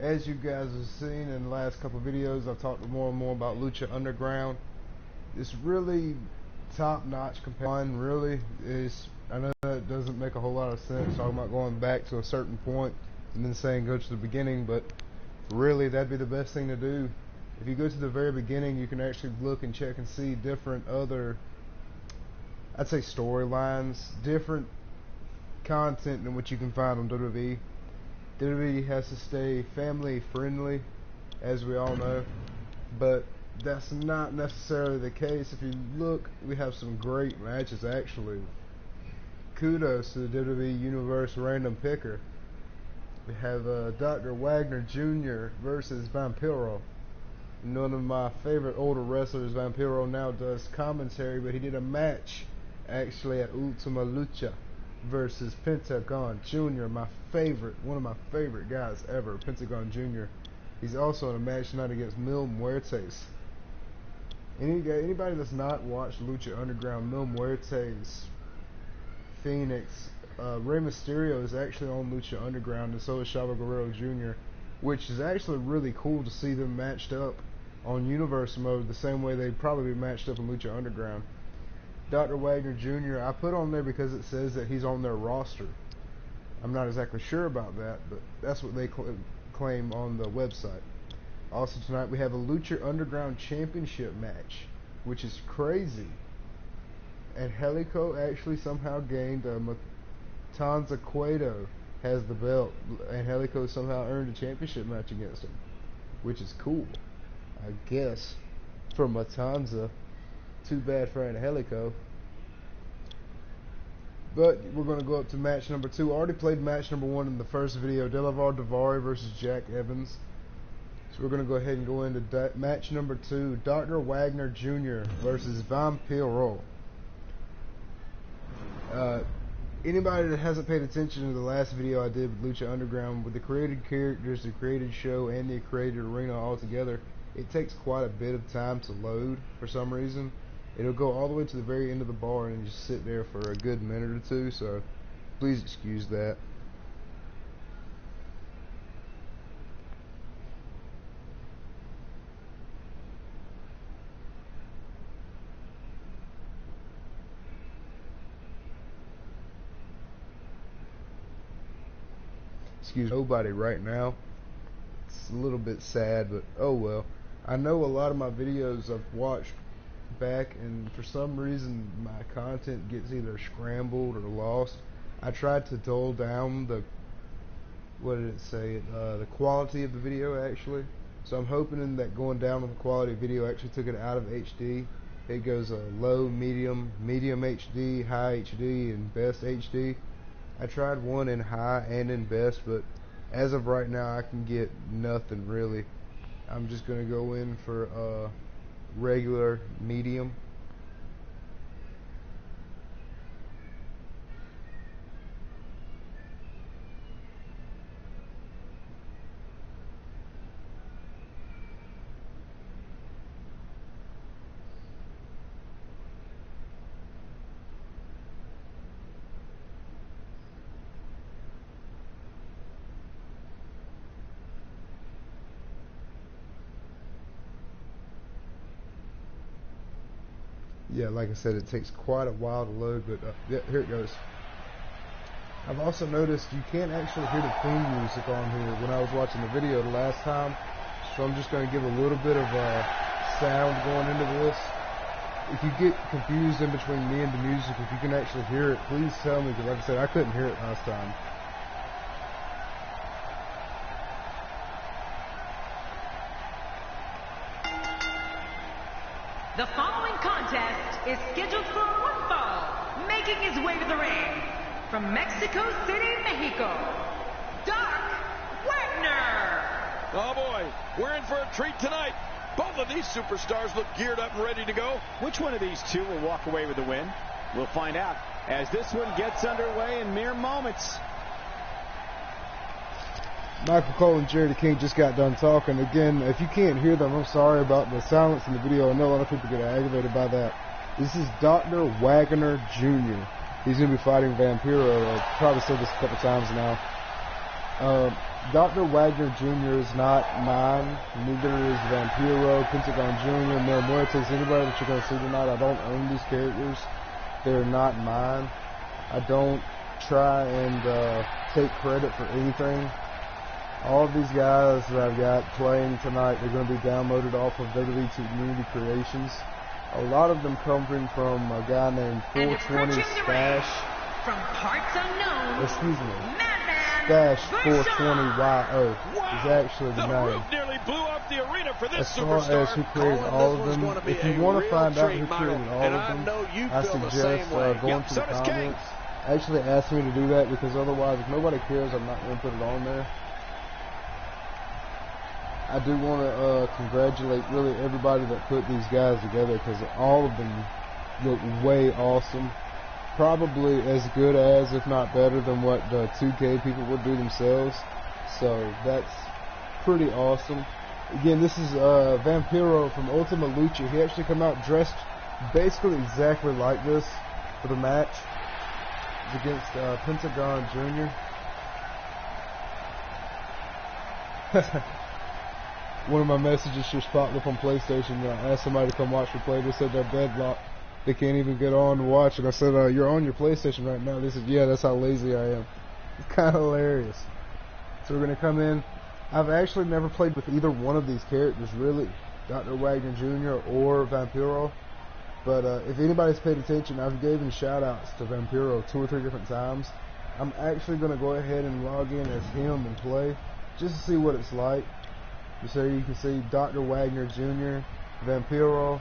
As you guys have seen in the last couple of videos, I've talked more and more about Lucha Underground. It's really top-notch comparison. Really, I know that doesn't make a whole lot of sense talking about going back to a certain point and then saying go to the beginning, but really that'd be the best thing to do. If you go to the very beginning, you can actually look and check and see different other, I'd say, storylines, different content than what you can find on WWE. WWE has to stay family friendly, as we all know, but that's not necessarily the case. If you look, we have some great matches actually. Kudos to the WWE Universe Random Picker. We have Dr. Wagner Jr. versus Vampiro. One of my favorite older wrestlers. Vampiro now does commentary, but he did a match actually at Ultima Lucha versus Pentagon Jr. One of my favorite guys ever, Pentagon Jr. He's also in a match tonight against Mil Muertes. Anybody that's not watched Lucha Underground, Mil Muertes, Phoenix, Rey Mysterio is actually on Lucha Underground, and so is Chavo Guerrero Jr., which is actually really cool to see them matched up on Universe mode the same way they'd probably be matched up in Lucha Underground. Dr. Wagner Jr., I put on there because it says that he's on their roster. I'm not exactly sure about that, but that's what they claim on the website. Also tonight we have a Lucha Underground Championship match, which is crazy. Angelico actually somehow gained Matanza Cueto has the belt. Angelico somehow earned a championship match against him, which is cool, I guess, for Matanza. Too bad for Angelico. But we're going to go up to match number 2. I already played match number 1 in the first video, Delavar Daivari versus Jack Evans. So we're going to go ahead and go into match number 2, Dr. Wagner Jr. versus Vampiro. Anybody that hasn't paid attention to the last video I did with Lucha Underground, with the created characters, the created show, and the created arena all together, it takes quite a bit of time to load for some reason. It'll go all the way to the very end of the bar and just sit there for a good minute or two, so please excuse that. Excuse nobody right now. It's a little bit sad, but oh well. I know a lot of my videos I've watched back, and for some reason my content gets either scrambled or lost. I tried to dull down the, what did it say, the quality of the video actually. So I'm hoping that going down on the quality of video actually took it out of HD. It goes low, medium, medium HD, high HD, and best HD. I tried one in high and in best, but as of right now I can get nothing really. I'm just gonna go in for regular medium. Yeah, like I said, it takes quite a while to load, but yeah, here it goes. I've also noticed you can't actually hear the theme music on here when I was watching the video the last time, so I'm just going to give a little bit of sound going into this. If you get confused in between me and the music, if you can actually hear it, please tell me, because like I said, I couldn't hear it last time. The following contest is scheduled for one fall, making his way to the ring from Mexico City, Mexico, Doc Wagner. Oh boy, we're in for a treat tonight. Both of these superstars look geared up and ready to go. Which one of these two will walk away with the win? We'll find out as this one gets underway in mere moments. Michael Cole and Jerry the King just got done talking. Again, if you can't hear them, I'm sorry about the silence in the video. I know a lot of people get aggravated by that. This is Dr. Wagner Jr. He's going to be fighting Vampiro. I've probably said this a couple times now. Dr. Wagner Jr. is not mine. Neither is Vampiro, Pentagon Jr., Mil Muertes, anybody that you're going to see tonight. I don't own these characters. They're not mine. I don't try and take credit for anything. All of these guys that I've got playing tonight, they're going to be downloaded off of WWE Community Creations. A lot of them coming from a guy named 420 Stash. From parts unknown. Excuse me. Stash 420YO is actually the name. Roof nearly blew up the arena for this as far superstar. as who created all of them, if you want to find out who created all of them, I suggest going to the comments. Actually ask me to do that, because otherwise, if nobody cares, I'm not going to put it on there. I do want to congratulate really everybody that put these guys together, because all of them look way awesome. Probably as good as, if not better than, what the 2K people would do themselves. So that's pretty awesome. Again, this is Vampiro from Ultima Lucha. He actually came out dressed basically exactly like this for the match. It's against Pentagon Jr. One of my messages just popped up on PlayStation. I asked somebody to come watch me play. They said they're deadlocked. They can't even get on to watch it. I said, you're on your PlayStation right now. They said, yeah, that's how lazy I am. It's kind of hilarious. So we're going to come in. I've actually never played with either one of these characters, really. Dr. Wagner Jr. or Vampiro. But if anybody's paid attention, I've given shout-outs to Vampiro 2 or 3 different times. I'm actually going to go ahead and log in as him and play, just to see what it's like. So you can see Dr. Wagner Jr., Vampiro,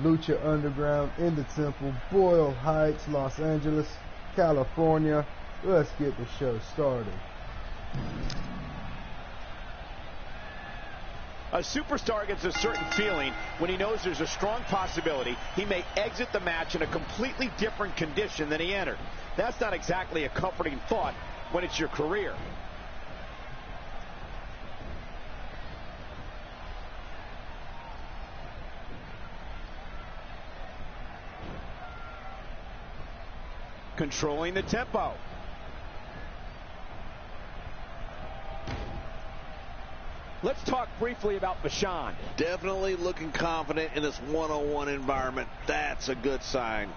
Lucha Underground, in the Temple, Boyle Heights, Los Angeles, California. Let's get the show started. A superstar gets a certain feeling when he knows there's a strong possibility he may exit the match in a completely different condition than he entered. That's not exactly a comforting thought when it's your career. Controlling the tempo. Let's talk briefly about Bashan. Definitely looking confident in this one-on-one environment. That's a good sign.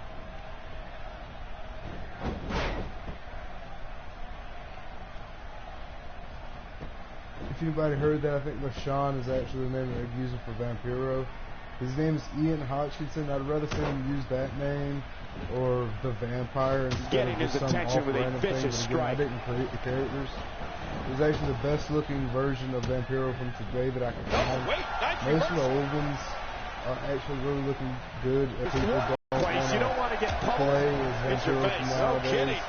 If anybody heard that, I think Bashan is actually the name that they're using for Vampiro. His name is Ian Hodgkinson. I'd rather see him use that name or the Vampire instead of just some off-random thing. But again, I didn't create the characters. It was actually the best looking version of Vampiro from today that I could find. Most of the old ones are actually really looking good. If people don't want to play as Vampiro from nowadays.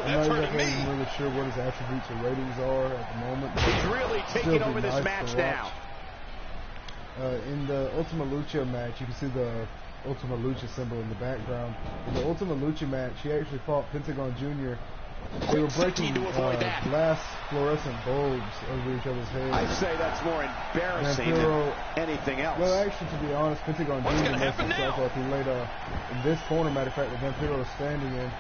I'm not even really sure what his attributes or ratings are at the moment. He's really taking over this match now. In the Ultima Lucha match, you can see the Ultima Lucha symbol in the background. In the Ultima Lucha match, he actually fought Pentagon Jr. They were breaking glass fluorescent bulbs over each other's heads. I'd say that's more embarrassing than anything else. Well, actually, to be honest, Pentagon Jr. messed himself up. He laid in this corner, matter of fact, that Vampiro was standing in.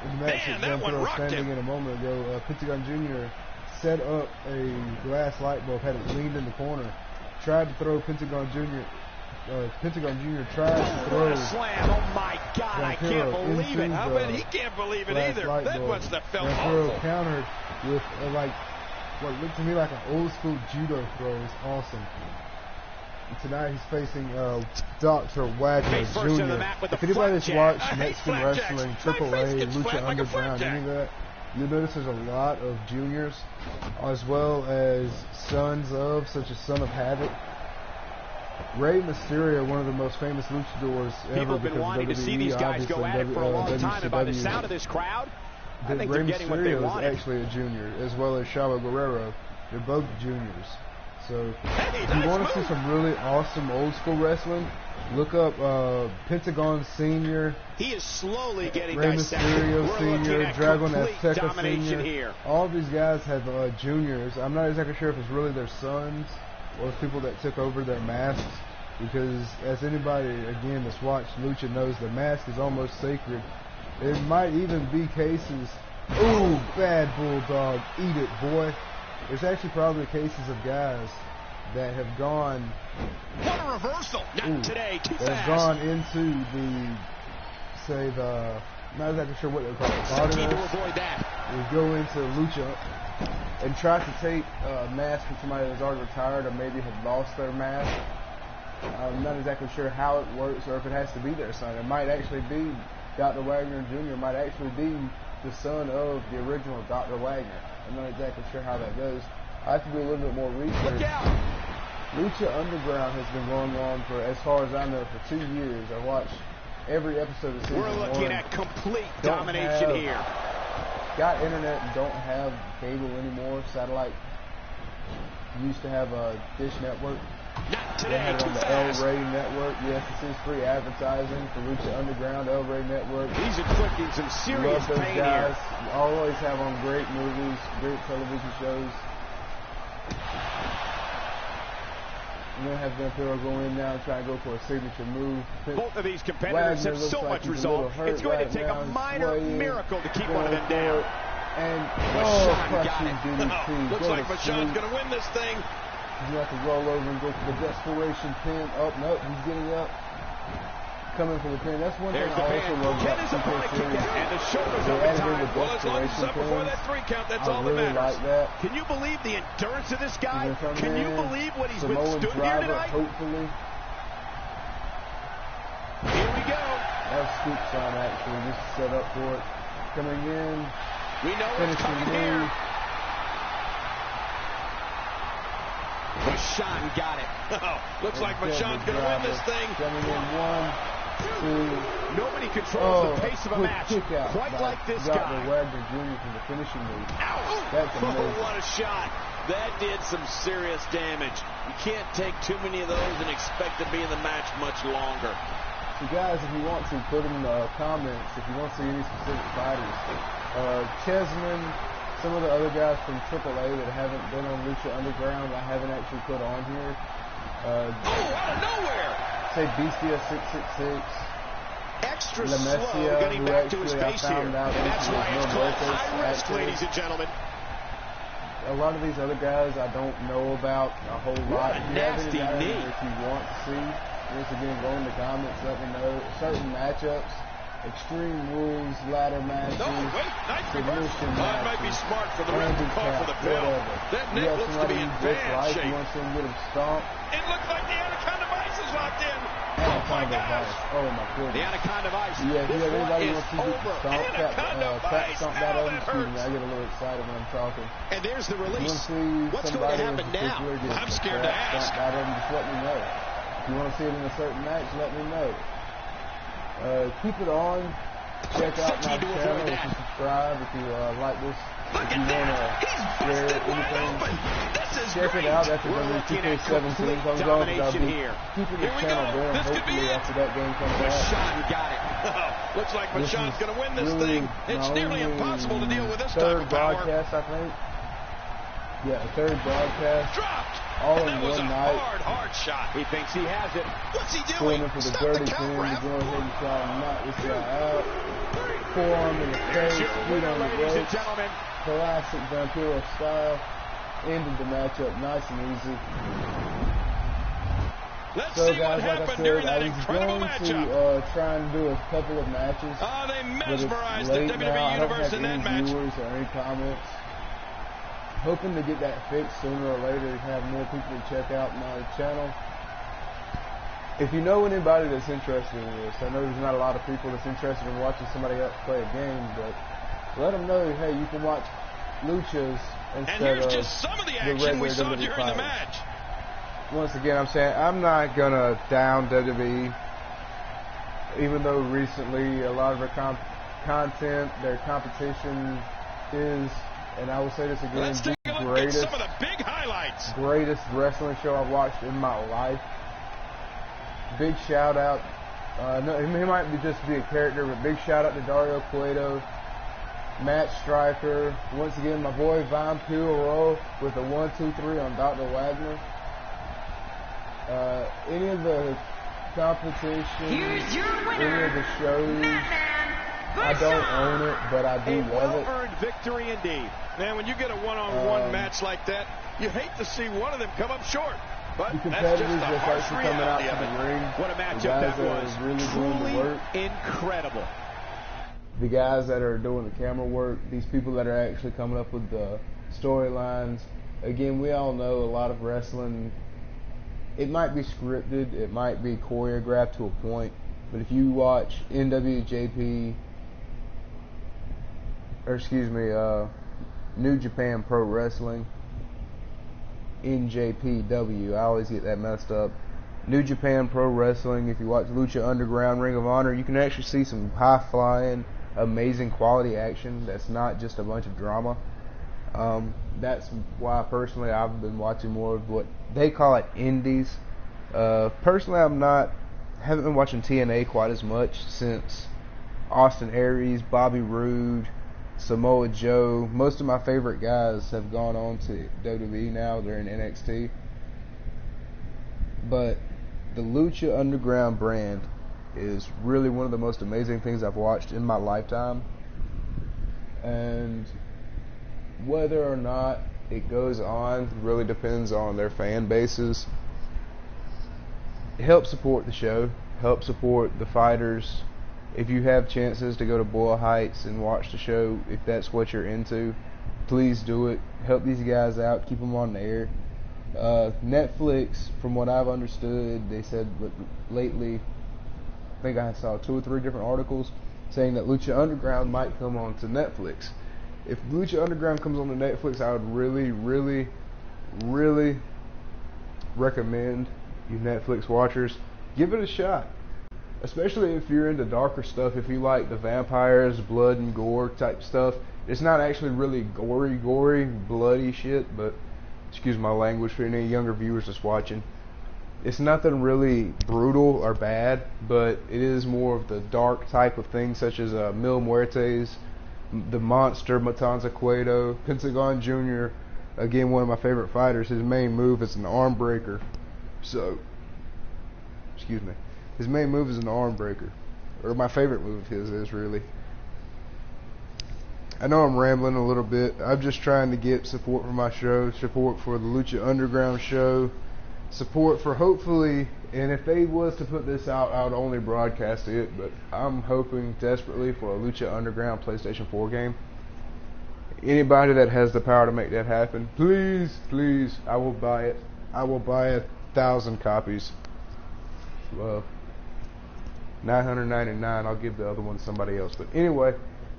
In the match that Vampiro was standing in a moment ago, Pentagon Jr. set up a glass light bulb, had it leaned in the corner, tried to throw Pentagon Jr. Pentagon Jr. tried to throw a slam. Oh my God, I can't believe it. I bet he can't believe it either. That must have felt Vampiro awful. countered with what looked to me like an old school judo throw. It was awesome. And tonight he's facing Dr. Wagner Jr. If anybody's watched Mexican wrestling, AAA, Lucha Underground, any of that, you'll notice there's a lot of juniors, as well as sons of, such as Son of Havoc. Rey Mysterio, one of the most famous luchadors ever. People have been wanting to see these guys go at it for a long time, and by the sound of this crowd, I think they're getting what they wanted. Rey Mysterio is actually a junior, as well as Chavo Guerrero. They're both juniors. So, if you want to see some really awesome old school wrestling, look up Pentagon Senior. He is slowly getting Rey Mysterio Senior, Dragon Azteca Senior. Here. All of these guys have juniors. I'm not exactly sure if it's really their sons or people that took over their masks, because as anybody again that's watched Lucha knows, the mask is almost sacred It might even be cases. Ooh, bad bulldog. Eat it, boy. It's actually probably cases of guys that have gone. What a reversal! Not today. Too fast. Have gone into not exactly sure what they're called. To avoid that. They go into Lucha and try to take a mask from somebody that's already retired or maybe had lost their mask. I'm not exactly sure how it works or if it has to be their son. It might actually be Dr. Wagner Jr. might actually be the son of the original Dr. Wagner. I'm not exactly sure how that goes. I have to do a little bit more research. Look out! Lucha Underground has been going on for, as far as I know, for 2 years. I watched every episode of season 1. We're looking at complete domination here. Got internet and don't have cable anymore. Satellite used to have a Dish Network. Not today. They had it on Too the fast. El Rey Network. Yes, this is free advertising for Lucha Underground, El Rey Network. He's inflicting some serious Love those pain guys. here. Always have on great movies, great television shows. I'm going to have Vampiro go in now and try and go for a signature move. Both of these competitors have so much resolve. It's going to take a minor miracle to keep one of them down. And Vachon crushing got it. DDT. Looks like Vachon's going to win this thing. He's going to have to roll over and go for the desperation pin. Oh, nope, he's getting up. Coming for the pin. That's one thing I also love about CK series. And the shoulders They up in added in time. the Well, as long as it's desperation up before pins. that 3 count, that's I all really that matters. like that. Can you believe the endurance of this guy? He's gonna come Can you in. believe what he's Samoan withstood here driver, tonight? hopefully. Here we go. That was scoop sign actually, just set up for it. Coming in, We know it's finishing coming move. here. Vachon got it. Looks like Vachon's going to win this thing. Coming in 1, 2. Nobody controls the pace of a quick match kick out quite by like this Dr. guy. Wagner Jr. from the finishing move. Ouch! That's amazing. What a shot. That did some serious damage. You can't take too many of those and expect to be in the match much longer. So guys, if you want to, put in the comments if you want to see any specific fighters. Chessman, some of the other guys from AAA that haven't been on Lucha Underground, I haven't actually put on here. Out of nowhere! Say Bestia 666. Extra La slow Messia, getting who back to his actually I base here. found out And that's was why it's no called Muertes high risk, actually. ladies and gentlemen. A lot of these other guys I don't know about a whole lot. a If you have any nasty guys knee. that you want to see, once again, go in the comments, let me know. Certain matchups, Extreme Rules, ladder matches, No, wait, nice reverse. submission Oh, it might be matches, smart for the ref to call for the handicap, pill. whatever. That You Nick have looks to somebody be in you bad dislike, you shape. want to see him get him stomped. It looks like the Anaconda Vice is locked in. Anaconda Vice. Oh my The goodness. Anaconda Vice. Yeah, if you This have one anybody who is wants to get over. stomped, Anaconda Vice. stomped Ow, out of that excuse me, hurts. I get a little excited when I'm talking. And there's the You want release. to see What's going somebody to in happen now? particular get I'm scared to ask. stomped out of them, just let me know. If you want to see it in a certain match, let me know. Keep it on. Check out my Siki to avoid channel if that. you subscribe, if you like this. Look If at you that. want He's to share busted wide anything, open. This is check great. it out. That's a We're looking at 2K17 complete comes on. I'll domination be here. keeping Here the we channel go. going, This could be hopefully, it. after that game comes out. Vachon got it. Looks like This Vachon's is going to win this really thing. It's my nearly only impossible to deal with this type third of power. broadcast, I think. Yeah, third broadcast. Dropped. All And in that was one a night. hard shot. He thinks he has it. What's he Going doing? in for the Stop dirty the pin, count, to ref. go ahead and try and knock this guy out. Forearm in the face, Your feet winner, on the ladies and ropes. gentlemen. Classic Vampiro style. Ended the matchup nice and easy. Let's So see guys, what like I happened said, during that I was incredible going matchup. to try and do a couple of matches. They But it's mesmerized the late WWE now. I don't Universe have in that any match. viewers or any comments. Hoping to get that fixed sooner or later to have more people check out my channel. If you know anybody that's interested in this, I know there's not a lot of people that's interested in watching somebody else play a game, but let them know, hey, you can watch Luchas And instead here's of just some of the regular action we saw WWE during the fighters. match. Once again, I'm saying I'm not gonna down WWE, even though recently a lot of their content, their competition is, and I will say this again, Let's take the a look at greatest, some of the big highlights. greatest wrestling show I've watched in my life. Big shout out. No, he might just be a character, but big shout out to Dario Cueto, Matt Stryker. Once again, my boy Vampiro with a 1-2-3 on Dr. Wagner. Any of the competition, Here's your winner, any of the shows, Madman I don't own it, but I do A love it. well-earned victory indeed. Man, when you get a one-on-one match like that, you hate to see one of them come up short. But The that's just competitors the that's harsh actually coming out reality to of it. the ring. What a The matchup guys that that was. are really doing the work. Incredible. The guys that are doing the camera work, these people that are actually coming up with the storylines. Again, we all know a lot of wrestling, it might be scripted, it might be choreographed to a point, but if you watch New Japan Pro Wrestling, NJPW, I always get that messed up. New Japan Pro Wrestling, if you watch Lucha Underground, Ring of Honor, you can actually see some high-flying, amazing quality action that's not just a bunch of drama. That's why personally I've been watching more of what they call it indies. Personally, haven't been watching TNA quite as much since Austin Aries, Bobby Roode, Samoa Joe. Most of my favorite guys have gone on to WWE now. They're in NXT. But the Lucha Underground brand is really one of the most amazing things I've watched in my lifetime. And whether or not it goes on really depends on their fan bases. Help support the show. Help support the fighters. If you have chances to go to Boyle Heights and watch the show, if that's what you're into, please do it. Help these guys out. Keep them on the air. Netflix, from what I've understood, they said lately, I think I saw 2 or 3 different articles saying that Lucha Underground might come on to Netflix. If Lucha Underground comes on to Netflix, I would really, really, really recommend you Netflix watchers, give it a shot. Especially if you're into darker stuff, if you like the vampires, blood and gore type stuff. It's not actually really gory, bloody shit, but excuse my language for any younger viewers that's watching. It's nothing really brutal or bad, but it is more of the dark type of things, such as Mil Muertes, the Monster, Matanza Cueto, Pentagon Jr., again, one of my favorite fighters. His main move is an arm breaker. So, excuse me. His main move is an arm breaker. Or my favorite move of his is, really. I know I'm rambling a little bit. I'm just trying to get support for my show, support for the Lucha Underground show, support for hopefully, and if they was to put this out, I would only broadcast it, but I'm hoping desperately for a Lucha Underground PlayStation 4 game. Anybody that has the power to make that happen, please, please, I will buy it. I will buy 1,000 copies. Well, 999, I'll give the other one to somebody else. But anyway,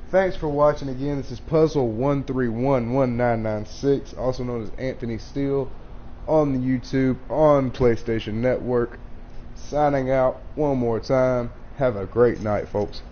thanks for watching again. This is puzzle1311996, also known as Anthony Steele, on the YouTube, on PlayStation Network. Signing out one more time. Have a great night, folks.